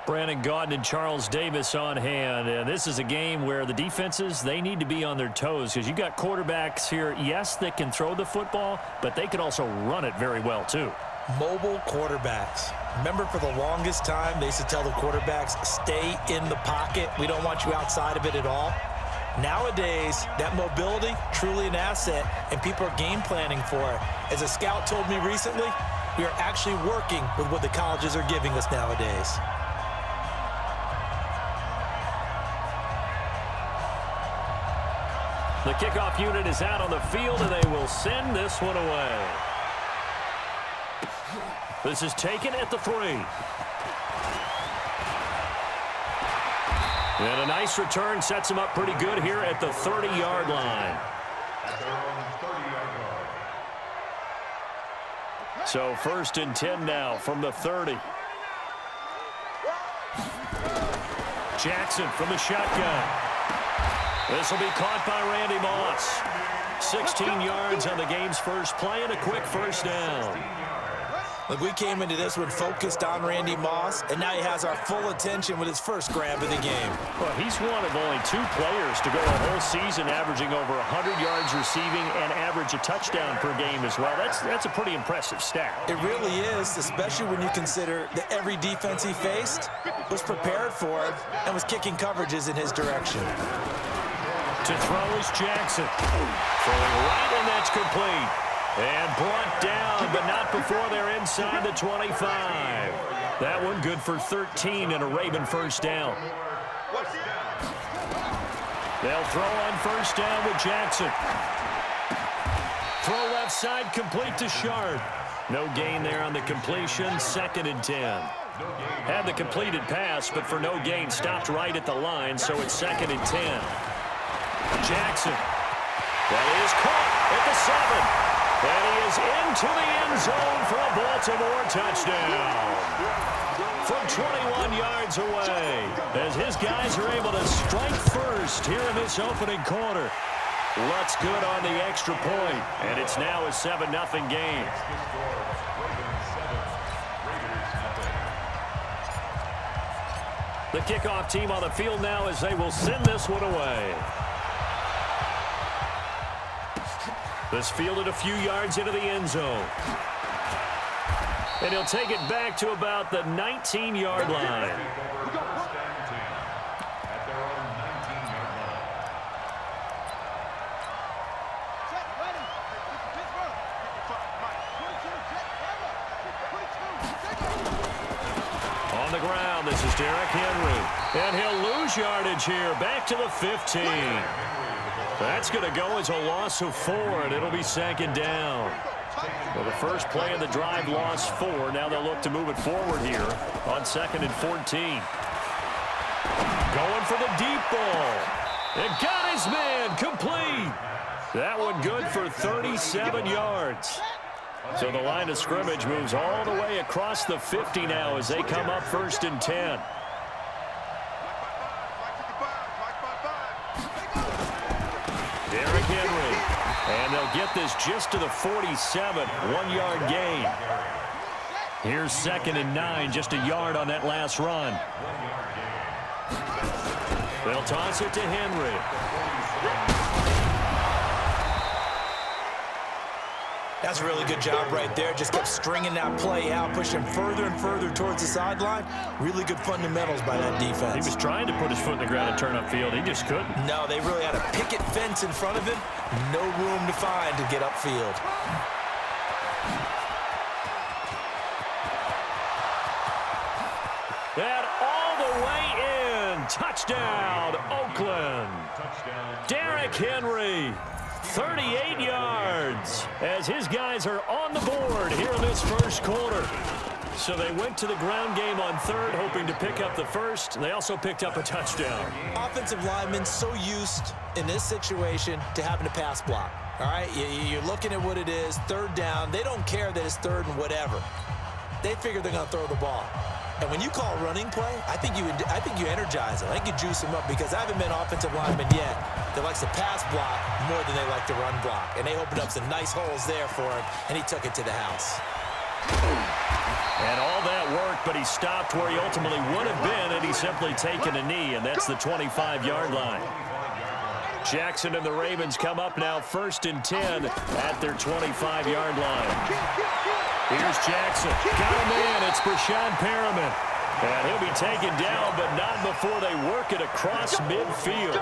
Brandon Gaudin and Charles Davis on hand. And this is a game where the defenses, they need to be on their toes because you got quarterbacks here, yes, that can throw the football, but they can also run it very well too. Mobile quarterbacks. Remember, for the longest time, they used to tell the quarterbacks, stay in the pocket. We don't want you outside of it at all. Nowadays, that mobility, truly an asset, and people are game planning for it. As a scout told me recently, we are actually working with what the colleges are giving us nowadays. The kickoff unit is out on the field, and they will send this one away. This is taken at the 3. And a nice return sets him up pretty good here at the 30-yard line. So 1st and 10 now from the 30. Jackson from the shotgun. This will be caught by Randy Moss. 16 yards on the game's first play and a quick first down. Look, we came into this one focused on Randy Moss, and now he has our full attention with his first grab of the game. Well, he's one of only 2 players to go a whole season averaging over 100 yards receiving and average a touchdown per game as well. That's a pretty impressive stat. It really is, especially when you consider that every defense he faced was prepared for him and was kicking coverages in his direction. To throw is Jackson. Throwing right, and that's complete. And brought down, but not before they're inside the 25. That one good for 13 and a Raven first down. They'll throw on first down with Jackson. Throw left side, complete to Shard. No gain there on the completion, 2nd and 10. Had the completed pass, but for no gain, stopped right at the line, so it's 2nd and 10. Jackson. That is caught at the 7. And he is into the end zone for a Baltimore touchdown. From 21 yards away, as his guys are able to strike first here in this opening quarter. Looks good on the extra point, and it's now a 7-0 game. The kickoff team on the field now as they will send this one away. This fielded a few yards into the end zone. And he'll take it back to about the 19-yard line. On the ground, this is Derrick Henry. And he'll lose yardage here, back to the 15. That's going to go as a loss of 4, and it'll be 2nd down. Well, the first play of the drive lost 4. Now they'll look to move it forward here on 2nd and 14. Going for the deep ball. And got his man complete. That one good for 37 yards. So the line of scrimmage moves all the way across the 50 now as they come up 1st and 10. Derrick Henry. And they'll get this just to the 47. 1-yard gain. Here's 2nd and 9. Just a yard on that last run. They'll toss it to Henry. That's a really good job right there. Just kept stringing that play out, pushing further and further towards the sideline. Really good fundamentals by that defense. He was trying to put his foot in the ground and turn upfield. He just couldn't. No, they really had a picket fence in front of him. No room to find to get upfield. And all the way in. Touchdown, Oakland. Derrick Henry. 38 yards as his guys are on the board here in this first quarter. So they went to the ground game on 3rd, hoping to pick up the first. They also picked up a touchdown. Offensive linemen so used in this situation to having to pass block. All right, you're looking at what it is, 3rd down. They don't care that it's 3rd and whatever. They figure they're going to throw the ball. And when you call running play, I think you energize them. I think you juice them up because I haven't met offensive lineman yet that likes to pass block more than they like to run block. And they opened up some nice holes there for him, and he took it to the house. And all that work but he stopped where he ultimately would have been had he simply taken a knee, and that's the 25-yard line. Jackson and the Ravens come up now 1st and 10 at their 25-yard line. Here's Jackson. Got a man. It's Brashad Perriman. And he'll be taken down, but not before they work it across midfield.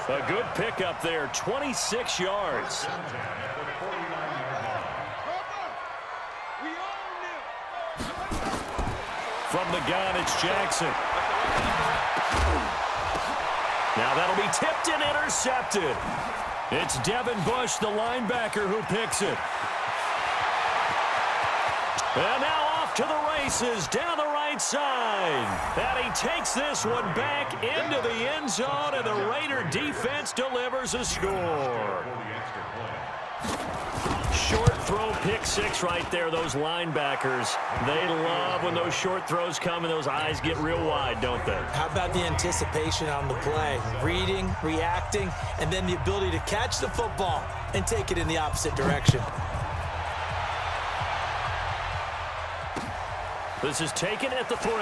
A good pickup there, 26 yards. From the gun, it's Jackson. Now that'll be tipped and intercepted. It's Devin Bush, the linebacker, who picks it. And now off to the races down the right side. And he takes this one back into the end zone, and the Raider defense delivers a score. Short throw, pick six right there. Those linebackers, they love when those short throws come and those eyes get real wide, don't they? How about the anticipation on the play? Reading, reacting, and then the ability to catch the football and take it in the opposite direction. This is taken at the 3.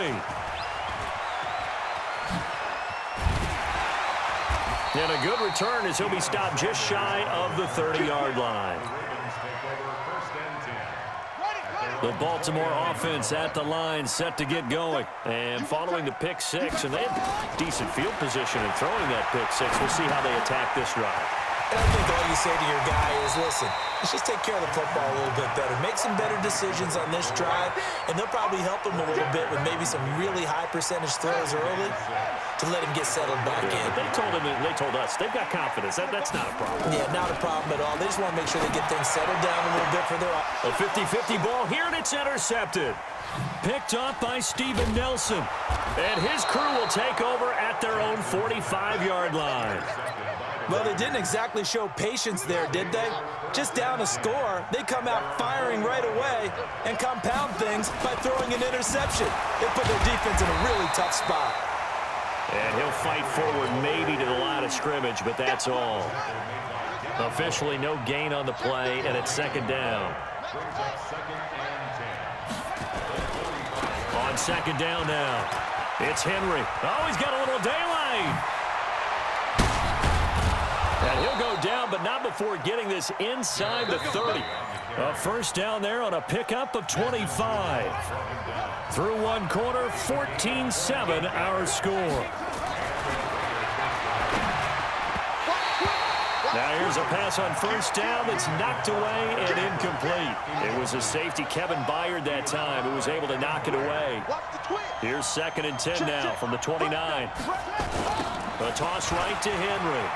And a good return as he'll be stopped just shy of the 30-yard line. The Baltimore offense at the line, set to get going. And following the pick six, and they had decent field position in throwing that pick six. We'll see how they attack this drive. And I think all you say to your guy is, listen, let's just take care of the football a little bit better. Make some better decisions on this drive, and they'll probably help him a little bit with maybe some really high percentage throws early to let him get settled back in. But they told us they've got confidence. That's not a problem. Yeah, not a problem at all. They just want to make sure they get things settled down a little bit for their... A 50-50 ball here, and it's intercepted. Picked off by Steven Nelson. And his crew will take over at their own 45-yard line. Well, they didn't exactly show patience there, did they? Just down a score, they come out firing right away and compound things by throwing an interception. They put their defense in a really tough spot. And he'll fight forward maybe to the line of scrimmage, but that's all. Officially no gain on the play, and it's 2nd down. On 2nd down now, it's Henry. Oh, he's got a little daylight. And he'll go down, but not before getting this inside the 30. A 1st down there on a pickup of 25. Through one quarter, 14-7 our score. Now here's a pass on 1st down that's knocked away and incomplete. It was a safety, Kevin Byard, that time, who was able to knock it away. Here's 2nd and 10 now from the 29. A toss right to Henry.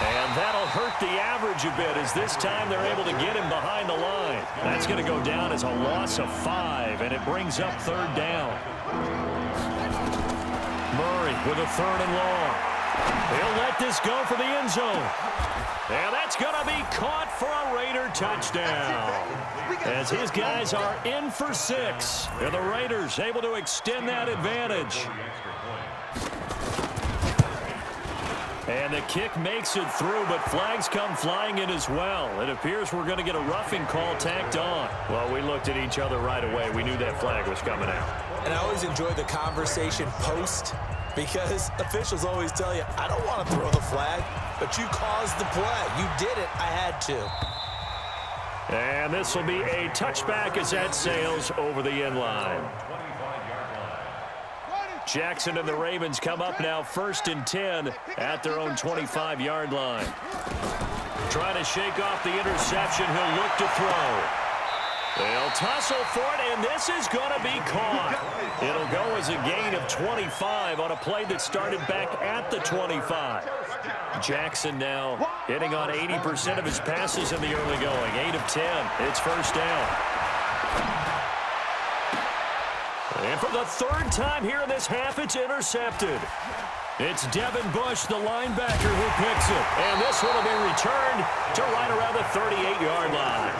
And that'll hurt the average a bit as this time they're able to get him behind the line. That's going to go down as a loss of 5, and it brings up 3rd down. Murray with a 3rd and long. He'll let this go for the end zone. And that's going to be caught for a Raider touchdown. As his guys are in for 6. And the Raiders able to extend that advantage. And the kick makes it through, but flags come flying in as well. It appears we're going to get a roughing call tacked on. Well, we looked at each other right away. We knew that flag was coming out. And I always enjoy the conversation post, because officials always tell you, I don't want to throw the flag, but you caused the play. You did it. I had to. And this will be a touchback as that sails over the end line. Jackson and the Ravens come up now 1st and 10 at their own 25-yard line. Trying to shake off the interception. He'll look to throw. They'll tussle for it, and this is going to be caught. It'll go as a gain of 25 on a play that started back at the 25. Jackson now hitting on 80% of his passes in the early going. 8 of 10. It's 1st down. And for the 3rd time here in this half, it's intercepted. It's Devin Bush, the linebacker, who picks it. And this one will be returned to right around the 38-yard line.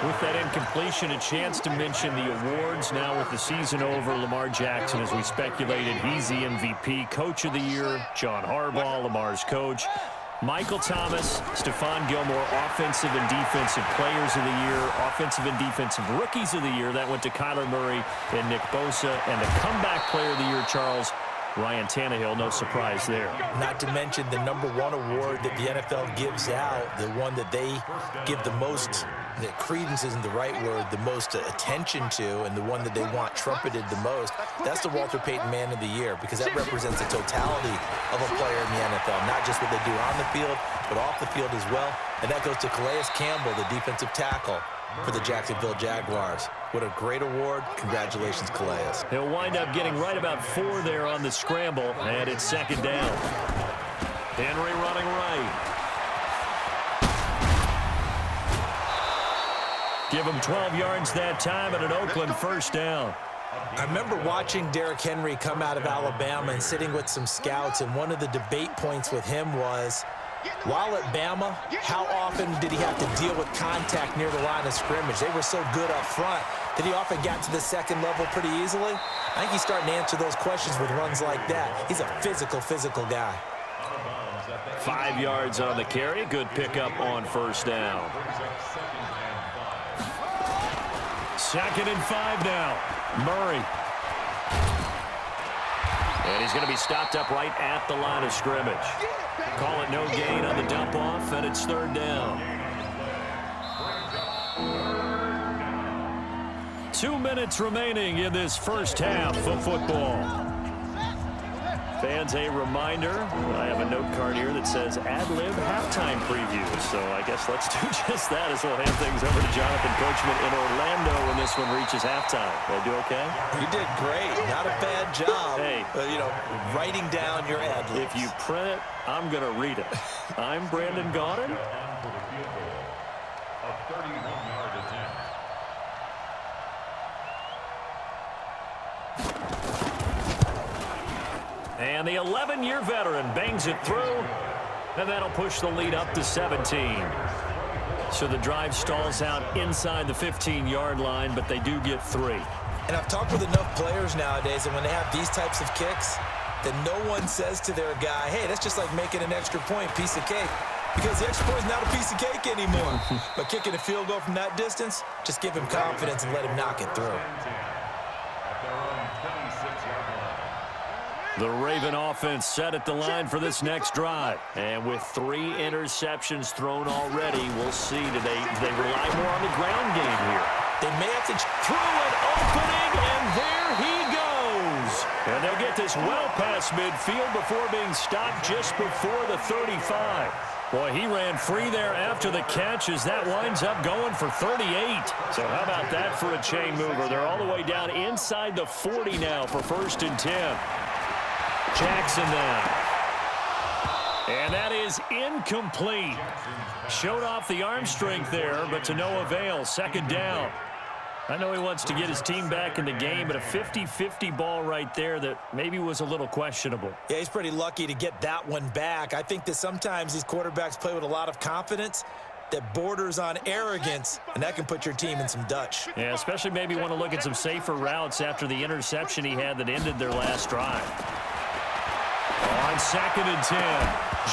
With that incompletion, a chance to mention the awards. Now with the season over, Lamar Jackson, as we speculated, he's the MVP, Coach of the Year, John Harbaugh, Lamar's coach. Michael Thomas, Stephon Gilmore, Offensive and Defensive Players of the Year, Offensive and Defensive Rookies of the Year. That went to Kyler Murray and Nick Bosa. And the Comeback Player of the Year, Charles, Ryan Tannehill. No surprise there. Not to mention the #1 award that the NFL gives out, the one that they give the most, that credence isn't the right word, the most attention to, and the one that they want trumpeted the most. That's the Walter Payton Man of the Year, because that represents the totality of a player in the NFL, not just what they do on the field, but off the field as well. And that goes to Calais Campbell, the defensive tackle for the Jacksonville Jaguars. What a great award. Congratulations, Calais. He'll wind up getting right about 4 there on the scramble, and it's 2nd down. Henry running right. Give him 12 yards that time and an Oakland 1st down. I remember watching Derrick Henry come out of Alabama and sitting with some scouts, and one of the debate points with him was, while at Bama, how often did he have to deal with contact near the line of scrimmage? They were so good up front that he often got to the second level pretty easily. I think he's starting to answer those questions with runs like that. He's a physical guy. 5 yards on the carry. Good pickup on 1st down. 2nd and 5 now. Murray. And he's going to be stopped up right at the line of scrimmage. Call it no gain on the dump off, and it's 3rd down. 2 minutes remaining in this first half of football. Fans, a reminder, I have a note card here that says ad-lib halftime preview. So I guess let's do just that as we'll hand things over to Jonathan Coachman in Orlando when this one reaches halftime. Did I do okay? You did great. Not a bad job. Hey, writing down your ad-libs. If you print it, I'm going to read it. I'm Brandon Gaudin. And the 11-year veteran bangs it through, and that'll push the lead up to 17. So the drive stalls out inside the 15-yard line, but they do get 3. And I've talked with enough players nowadays, and when they have these types of kicks, that no one says to their guy, hey, that's just like making an extra point, piece of cake. Because the extra point is not a piece of cake anymore. But kicking a field goal from that distance, just give him confidence and let him knock it through. The Raven offense set at the line for this next drive. And with 3 interceptions thrown already, we'll see today they rely more on the ground game here. They may have to through an opening, and there he goes. And they'll get this well past midfield before being stopped just before the 35. Boy, he ran free there after the catch as that winds up going for 38. So how about that for a chain mover? They're all the way down inside the 40 now for 1st and 10. Jackson now. And that is incomplete. Showed off the arm strength there, but to no avail. 2nd down. I know he wants to get his team back in the game, but a 50-50 ball right there that maybe was a little questionable. Yeah, he's pretty lucky to get that one back. I think that sometimes these quarterbacks play with a lot of confidence that borders on arrogance, and that can put your team in some Dutch. Yeah, especially maybe want to look at some safer routes after the interception he had that ended their last drive. On 2nd and 10,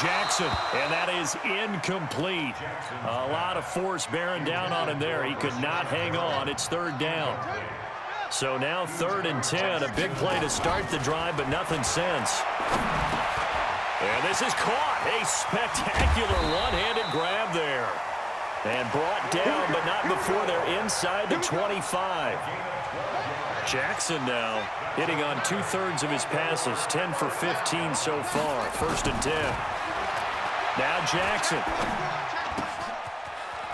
Jackson, and that is incomplete. A lot of force bearing down on him there. He could not hang on. It's 3rd down. So now 3rd and 10, a big play to start the drive, but nothing since. And this is caught. A spectacular one-handed grab there. And brought down, but not before they're inside the 25. Jackson now hitting on 2/3 of his passes, 10 for 15 so far. 1st and 10. Now Jackson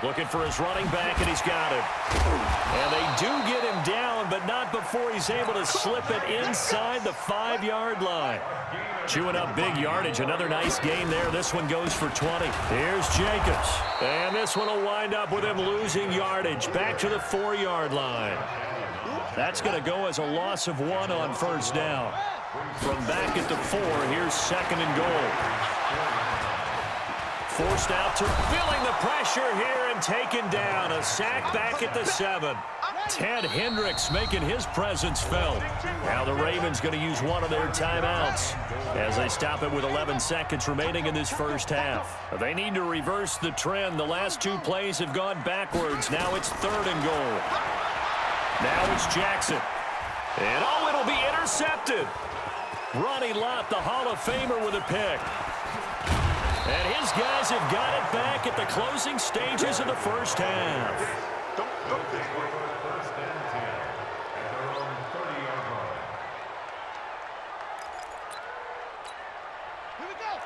looking for his running back, and he's got him. And they do get him down, but not before he's able to slip it inside the 5-yard line. Chewing up big yardage. Another nice gain there. This one goes for 20. Here's Jacobs. And this one will wind up with him losing yardage. Back to the 4-yard line. That's going to go as a loss of 1 on 1st down. From back at the 4, here's 2nd and goal. Forced out to feeling the pressure here and taken down. A sack back at the 7. Ted Hendricks making his presence felt. Now the Ravens going to use one of their timeouts as they stop it with 11 seconds remaining in this first half. They need to reverse the trend. The last two plays have gone backwards. Now it's 3rd and goal. Now it's Jackson. And oh, it'll be intercepted. Ronnie Lott, the Hall of Famer, with a pick. And his guys have got it back at the closing stages of the first half.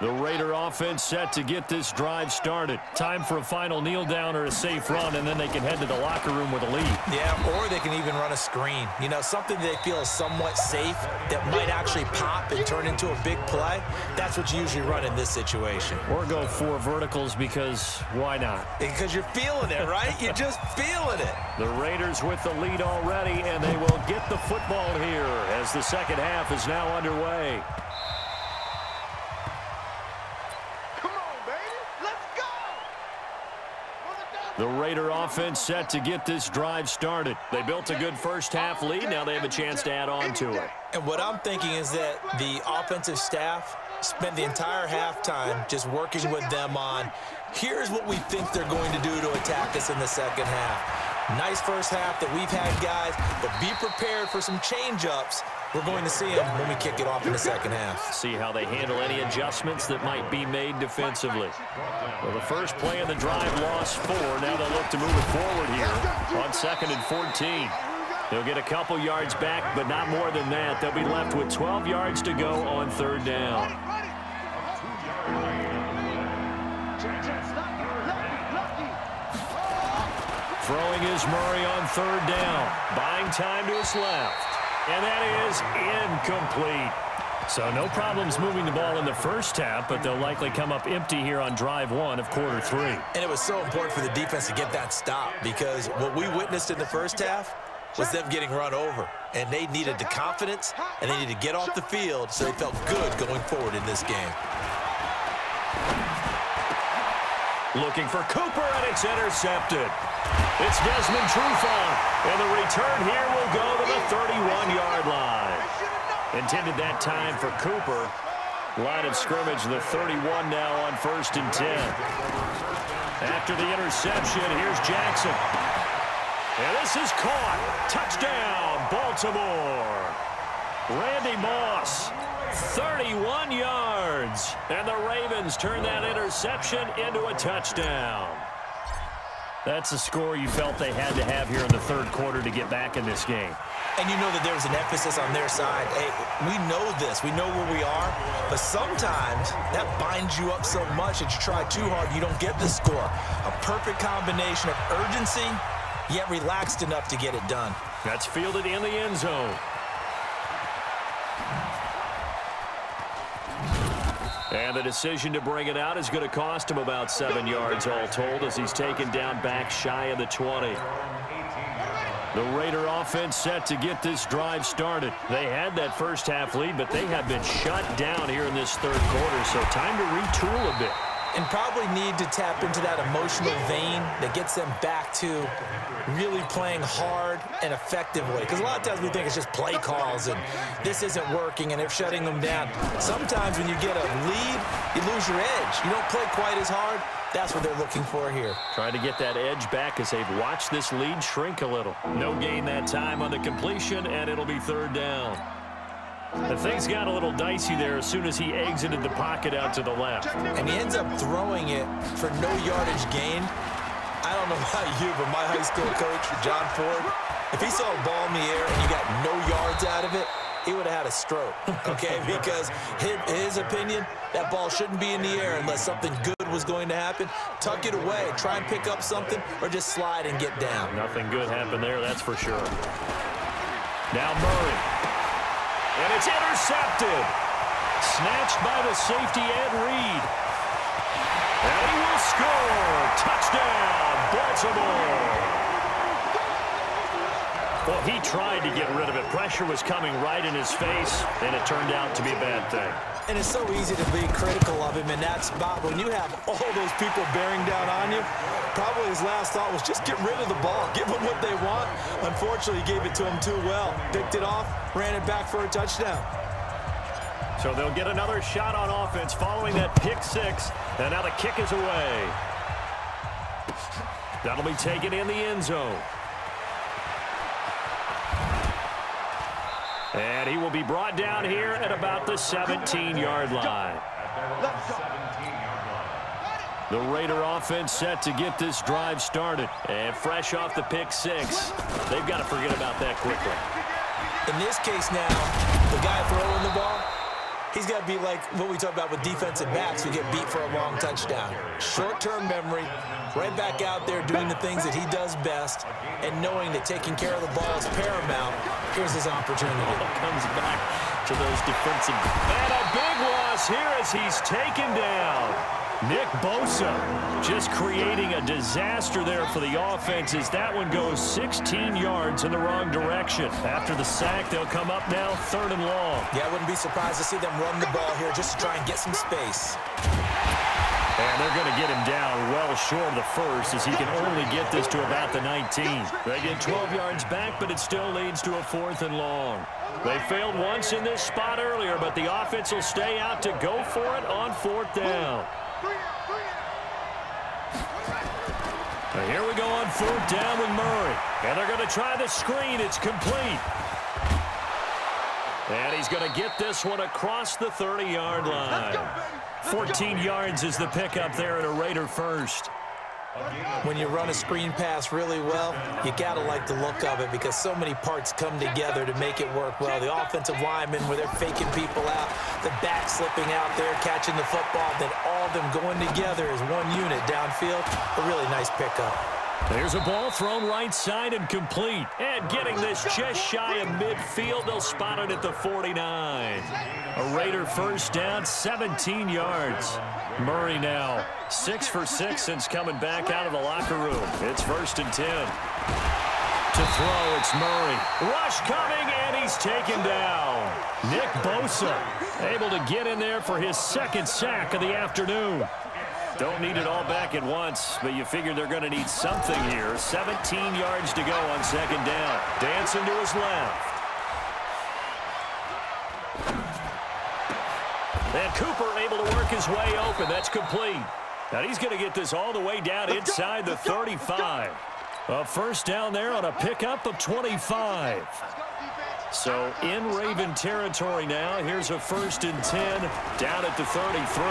The Raider offense set to get this drive started. Time for a final kneel down or a safe run, and then they can head to the locker room with a lead. Yeah, or they can even run a screen. You know, something they feel is somewhat safe that might actually pop and turn into a big play. That's what you usually run in this situation. Or go 4 verticals because why not? Because you're feeling it, right? You're just feeling it. The Raiders with the lead already, and they will get the football here as the second half is now underway. The Raider offense set to get this drive started. They built a good first half lead. Now they have a chance to add on to it. And what I'm thinking is that the offensive staff spent the entire halftime just working with them on, here's what we think they're going to do to attack us in the second half. Nice first half that we've had, guys, but be prepared for some change-ups. We're going to see them when we kick it off in the second half. See how they handle any adjustments that might be made defensively. Well, the first play of the drive lost 4. Now they'll look to move it forward here on 2nd and 14. They'll get a couple yards back, but not more than that. They'll be left with 12 yards to go on 3rd down. Throwing is Murray on 3rd down. Buying time to his left. And that is incomplete. So no problems moving the ball in the first half, but they'll likely come up empty here on drive 1 of quarter 3. And it was so important for the defense to get that stop because what we witnessed in the first half was them getting run over. And they needed the confidence, and they needed to get off the field so they felt good going forward in this game. Looking for Cooper, and it's intercepted. It's Desmond Trufant, and the return here will go to the 31-yard line. Intended that time for Cooper. Line of scrimmage, the 31 now on 1st and 10. After the interception, here's Jackson. And this is caught. Touchdown, Baltimore. Randy Moss, 31 yards. And the Ravens turn that interception into a touchdown. That's a score you felt they had to have here in the 3rd quarter to get back in this game. And you know that there's an emphasis on their side. Hey, we know this. We know where we are. But sometimes that binds you up so much that you try too hard, you don't get the score. A perfect combination of urgency, yet relaxed enough to get it done. That's fielded in the end zone. And the decision to bring it out is going to cost him about 7 yards all told as he's taken down back shy of the 20. The Raider offense set to get this drive started. They had that first half lead, but they have been shut down here in this 3rd quarter, so time to retool a bit. And probably need to tap into that emotional vein that gets them back to really playing hard and effectively. Because a lot of times we think it's just play calls and this isn't working and they're shutting them down. Sometimes when you get a lead, you lose your edge. You don't play quite as hard. That's what they're looking for here. Trying to get that edge back as they've watched this lead shrink a little. No gain that time on the completion, and it'll be 3rd down. The things got a little dicey there as soon as he exited the pocket out to the left. And he ends up throwing it for no yardage gained. I don't know about you, but my high school coach, John Ford, if he saw a ball in the air and you got no yards out of it, he would have had a stroke, okay? Because his opinion, that ball shouldn't be in the air unless something good was going to happen. Tuck it away, try and pick up something, or just slide and get down. Nothing good happened there, that's for sure. Now Murray. And it's intercepted. Snatched by the safety, Ed Reed. And he will score. Touchdown, Baltimore. Well, he tried to get rid of it. Pressure was coming right in his face, and it turned out to be a bad thing. And it's so easy to be critical of him in that spot. When you have all those people bearing down on you, Probably his last thought was just get rid of the ball, give them what they want. Unfortunately, he gave it to them too well. Picked it off, ran it back for a touchdown. So they'll get another shot on offense following that pick six. And now the kick is away. That'll be taken in the end zone. And he will be brought down here at about the 17-yard line. The Raider offense set to get this drive started. And fresh off the pick six, they've got to forget about that quickly. In this case now, the guy throwing the ball, he's got to be like what we talk about with defensive backs who get beat for a long touchdown. Short-term memory, right back out there doing the things that he does best, and knowing that taking care of the ball is paramount. Here's his opportunity. Comes back to those defensive. And a big loss here as he's taken down. Nick Bosa just creating a disaster there for the offense as that one goes 16 yards in the wrong direction. After the sack, they'll come up now 3rd and long. Yeah, I wouldn't be surprised to see them run the ball here just to try and get some space. And they're going to get him down well short of the first as he can only get this to about the 19. They get 12 yards back, but it still leads to a 4th and long. They failed once in this spot earlier, but the offense will stay out to go for it on 4th down. Now here we go on 4th down with Murray. And they're going to try the screen. It's complete. And he's going to get this one across the 30-yard line. 14 yards is the pickup there at a Raider first. When you run a screen pass really well, you got to like the look of it because so many parts come together to make it work well. The offensive linemen where they're faking people out, the back slipping out there, catching the football, then all of them going together as one unit downfield. A really nice pickup. There's a ball thrown right side and complete. And getting this just shy of midfield, they'll spot it at the 49. A Raider first down, 17 yards. Murray now 6 for 6 since coming back out of the locker room. It's 1st and 10. To throw, it's Murray. Rush coming, and he's taken down. Nick Bosa able to get in there for his 2nd sack of the afternoon. Don't need it all back at once, but you figure they're going to need something here. 17 yards to go on 2nd down. Dancing to his left. And Cooper able to work his way open. That's complete. Now he's going to get this all the way down inside the 35. A first down there on a pickup of 25. So in Raven territory now. Here's a 1st and 10 down at the 33.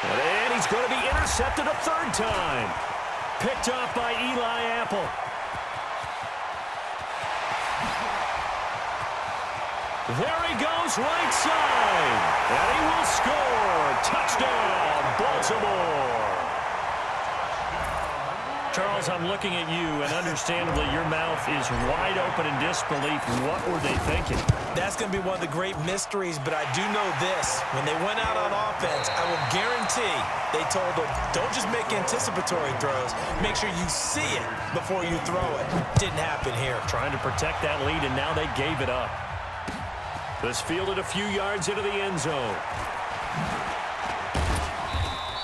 And he's going to be intercepted a 3rd time. Picked off by Eli Apple. There he goes right side. And he will score. Touchdown, Baltimore. Charles, I'm looking at you, and understandably your mouth is wide open in disbelief. What were they thinking? That's going to be one of the great mysteries, but I do know this. When they went out on offense, I will guarantee they told them, don't just make anticipatory throws. Make sure you see it before you throw it. Didn't happen here. Trying to protect that lead, and now they gave it up. This fielded a few yards into the end zone.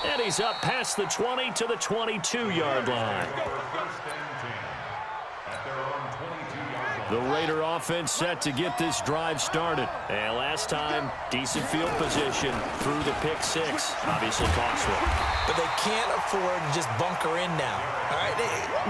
And he's up past the 20 to the 22-yard line. The Raider offense set to get this drive started. And last time, decent field position through the pick six. Obviously cost one. But they can't afford to just bunker in now. All right,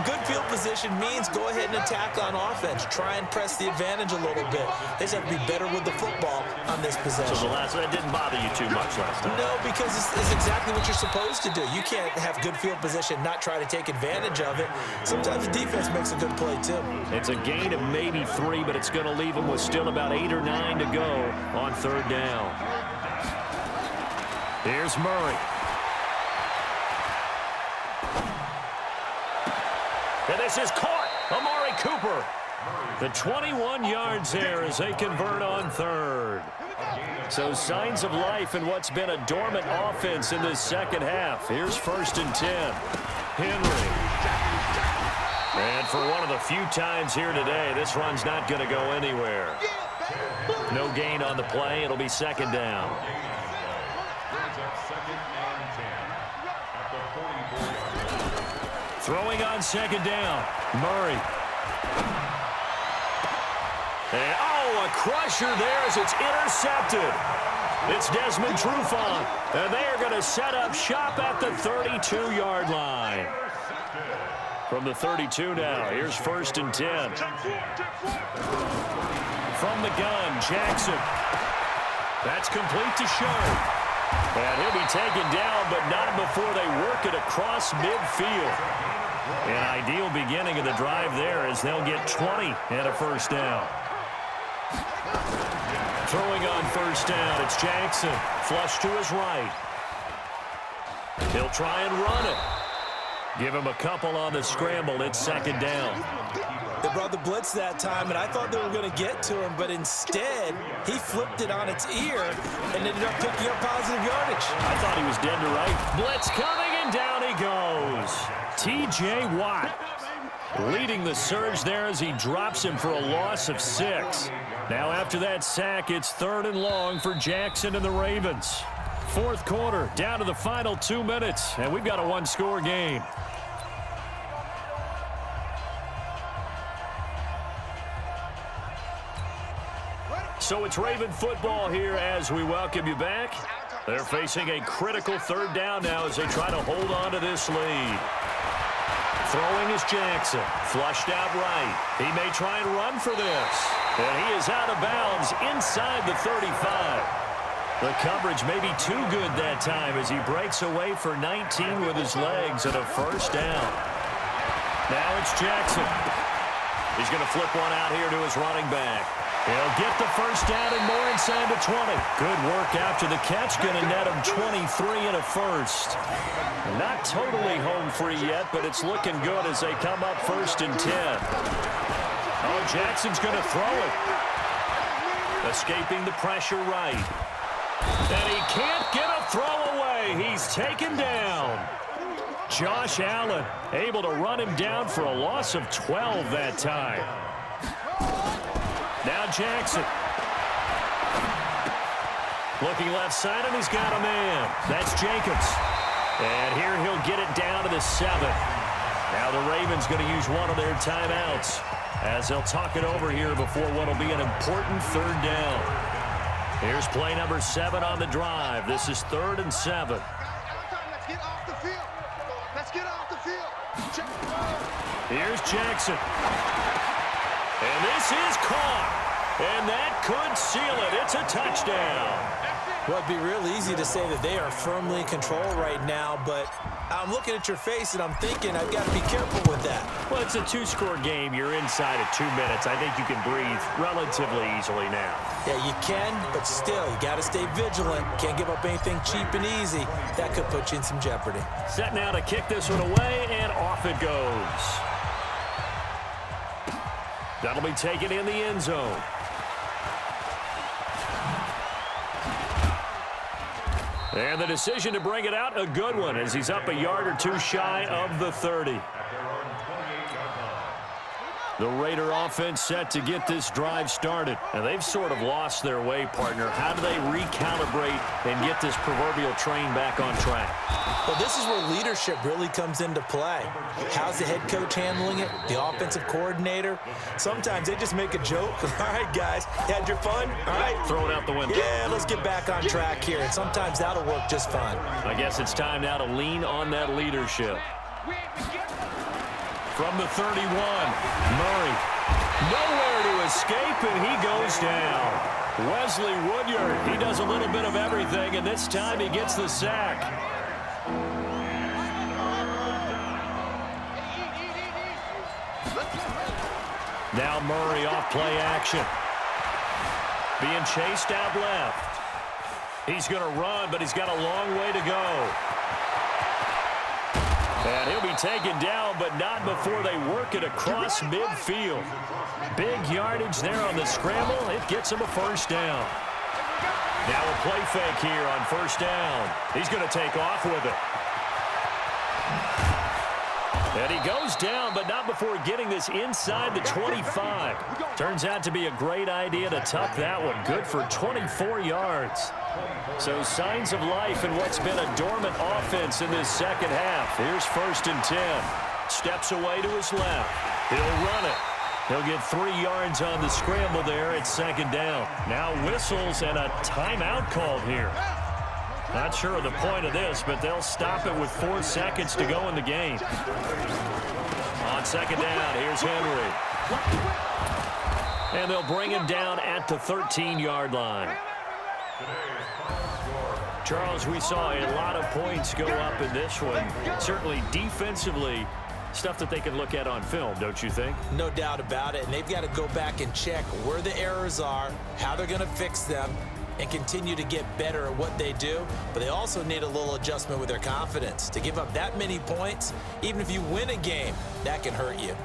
good field position means go ahead and attack on offense. Try and press the advantage a little bit. They just have to be better with the football on this possession. So that didn't bother you too much last time? No, because it's exactly what you're supposed to do. You can't have good field position, not try to take advantage of it. Sometimes the defense makes a good play, too. It's a gain of maybe 3, but it's going to leave them with still about 8 or 9 to go on 3rd down. Here's Murray. And this is caught. Amari Cooper. The 21 yards there as they convert on 3rd. So signs of life in what's been a dormant offense in this 2nd half. Here's 1st and 10. Henry. And for one of the few times here today, this run's not going to go anywhere. No gain on the play. It'll be 2nd down. Throwing on second down. Murray. And, oh, a crusher there as it's intercepted. It's Desmond Trufant, and they are going to set up shop at the 32-yard line. From the 32 now, here's 1st and 10. From the gun, Jackson. That's complete to Sharp. And he'll be taken down, but not before they work it across midfield. An ideal beginning of the drive there as they'll get 20 and a 1st down. Throwing on 1st down, it's Jackson. Flush to his right. He'll try and run it. Give him a couple on the scramble. It's 2nd down. They brought the blitz that time, and I thought they were going to get to him, but instead, he flipped it on its ear and ended up picking up positive yardage. I thought he was dead to right. Blitz coming, and down he goes. T.J. Watt leading the surge there as he drops him for a loss of 6. Now after that sack, it's 3rd and long for Jackson and the Ravens. 4th quarter, down to the final 2 minutes, and we've got a one-score game. So it's Raven football here as we welcome you back. They're facing a critical 3rd down now as they try to hold on to this lead. Throwing is Jackson. Flushed out right. He may try and run for this. And he is out of bounds inside the 35. The coverage may be too good that time as he breaks away for 19 with his legs and a 1st down. Now it's Jackson. He's going to flip one out here to his running back. He'll get the 1st down and more inside the 20. Good work after the catch. Going to net him 23 and a 1st. Not totally home free yet, but it's looking good as they come up 1st and 10. Oh, Jackson's going to throw it. Escaping the pressure right. And he can't get a throw away. He's taken down. Josh Allen able to run him down for a loss of 12 that time. Now Jackson. Looking left side, and he's got a man. That's Jacobs. And here he'll get it down to the 7. Now the Ravens going to use one of their timeouts as they'll talk it over here before what will be an important 3rd down. Here's play number 7 on the drive. This is 3rd and 7. Let's get off the field. Let's get off the field. Here's Jackson. And this is caught. And that could seal it. It's a touchdown. Well, it'd be real easy to say that they are firmly in control right now, but I'm looking at your face and I'm thinking I've got to be careful with that. Well, it's a 2-score game. You're inside of 2 minutes. I think you can breathe relatively easily now. Yeah, you can, but still, you got to stay vigilant. Can't give up anything cheap and easy. That could put you in some jeopardy. Set now to kick this one away, and off it goes. That'll be taken in the end zone. And the decision to bring it out, a good one, as he's up a yard or two shy of the 30. The Raider offense set to get this drive started. And they've sort of lost their way, partner. How do they recalibrate and get this proverbial train back on track? Well, this is where leadership really comes into play. How's the head coach handling it? The offensive coordinator? Sometimes they just make a joke. All right, guys, you had your fun? All right. Throw it out the window. Yeah, let's get back on track here. And sometimes that'll work just fine. I guess it's time now to lean on that leadership. From the 31, Murray. Nowhere to escape, and he goes down. Wesley Woodyard, he does a little bit of everything, and this time he gets the sack. Now Murray off play action. Being chased out left. He's going to run, but he's got a long way to go. And he'll be taken down, but not before they work it across midfield. Big yardage there on the scramble. It gets him a 1st down. Now a play fake here on 1st down. He's going to take off with it. And he goes down, but not before getting this inside the 25. Turns out to be a great idea to tuck that one. Good for 24 yards. So signs of life in what's been a dormant offense in this second half. Here's 1st and 10. Steps away to his left. He'll run it. He'll get 3 yards on the scramble there at second down. Now whistles and a timeout called here. Not sure of the point of this, but they'll stop it with 4 seconds to go in the game. On second down, here's Henry. And they'll bring him down at the 13-yard line. Charles, we saw a lot of points go up in this one. Certainly defensively, stuff that they can look at on film, don't you think? No doubt about it. And they've got to go back and check where the errors are, how they're going to fix them, and continue to get better at what they do. But they also need a little adjustment with their confidence. To give up that many points, even if you win a game, that can hurt you.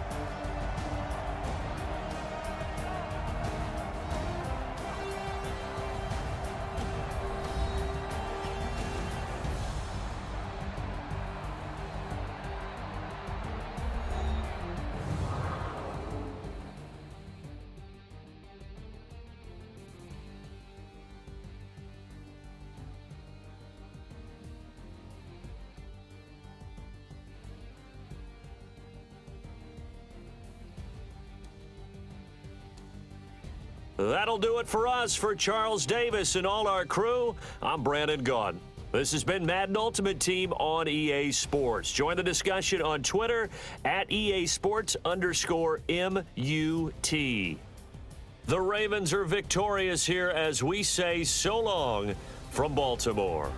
That'll do it for us. For Charles Davis and all our crew, I'm Brandon Gaudin. This has been Madden Ultimate Team on EA Sports. Join the discussion on Twitter at EA Sports_MUT. The Ravens are victorious here as we say so long from Baltimore.